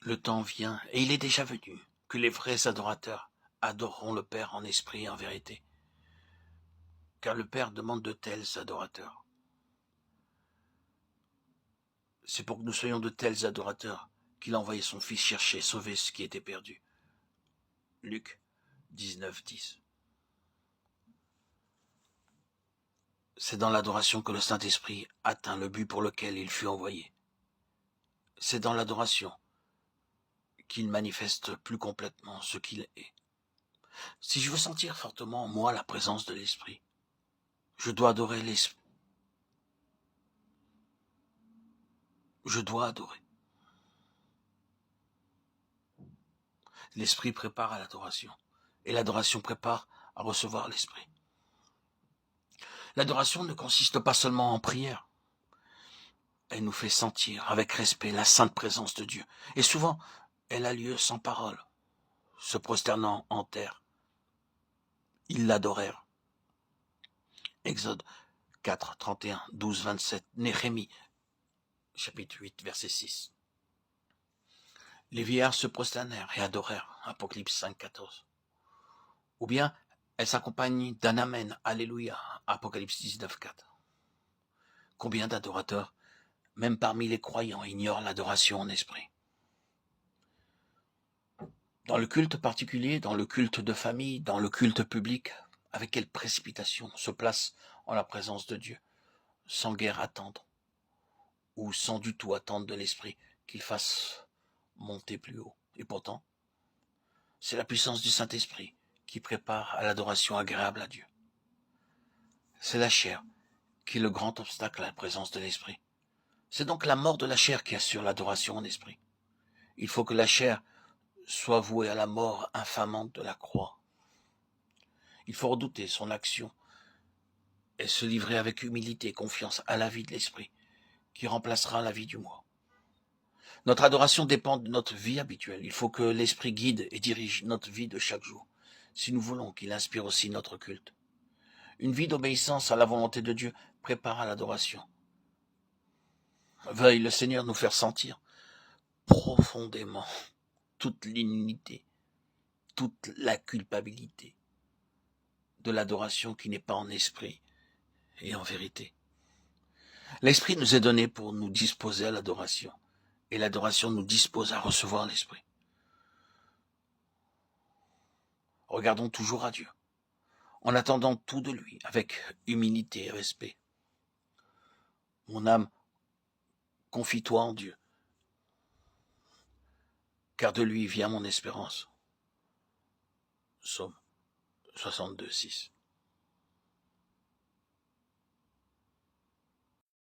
Le temps vient, et il est déjà venu, que les vrais adorateurs adoreront le Père en esprit et en vérité. Car le Père demande de tels adorateurs. C'est pour que nous soyons de tels adorateurs qu'il a envoyé son Fils chercher, sauver ce qui était perdu. Luc 19, 10. C'est dans l'adoration que le Saint-Esprit atteint le but pour lequel il fut envoyé. C'est dans l'adoration qu'il manifeste plus complètement ce qu'il est. Si je veux sentir fortement en moi la présence de l'Esprit, je dois adorer l'Esprit. Je dois adorer. L'Esprit prépare à l'adoration, et l'adoration prépare à recevoir l'Esprit. L'adoration ne consiste pas seulement en prière. Elle nous fait sentir avec respect la sainte présence de Dieu. Et souvent, elle a lieu sans parole, se prosternant en terre. Ils l'adorèrent. Exode 4, 31, 12, 27, Néhémie, chapitre 8, verset 6. Les vieillards se prosternèrent et adorèrent, Apocalypse 5, 14. Ou bien, elle s'accompagne d'un Amen, Alléluia, Apocalypse 19, 4. Combien d'adorateurs, même parmi les croyants, ignorent l'adoration en esprit? Dans le culte particulier, dans le culte de famille, dans le culte public, avec quelle précipitation on se place en la présence de Dieu, sans guère attendre, ou sans du tout attendre de l'Esprit qu'il fasse monter plus haut. Et pourtant, c'est la puissance du Saint-Esprit qui prépare à l'adoration agréable à Dieu. C'est la chair qui est le grand obstacle à la présence de l'Esprit. C'est donc la mort de la chair qui assure l'adoration en esprit. Il faut que la chair soit vouée à la mort infamante de la croix. Il faut redouter son action et se livrer avec humilité et confiance à la vie de l'esprit, qui remplacera la vie du moi. Notre adoration dépend de notre vie habituelle. Il faut que l'esprit guide et dirige notre vie de chaque jour, si nous voulons qu'il inspire aussi notre culte. Une vie d'obéissance à la volonté de Dieu prépare à l'adoration. Veuille le Seigneur nous faire sentir profondément toute l'inunité, toute la culpabilité de l'adoration qui n'est pas en esprit et en vérité. L'esprit nous est donné pour nous disposer à l'adoration, et l'adoration nous dispose à recevoir l'esprit. Regardons toujours à Dieu, en attendant tout de lui, avec humilité et respect. Mon âme, confie-toi en Dieu, car de lui vient mon espérance. Psaume 62, 6.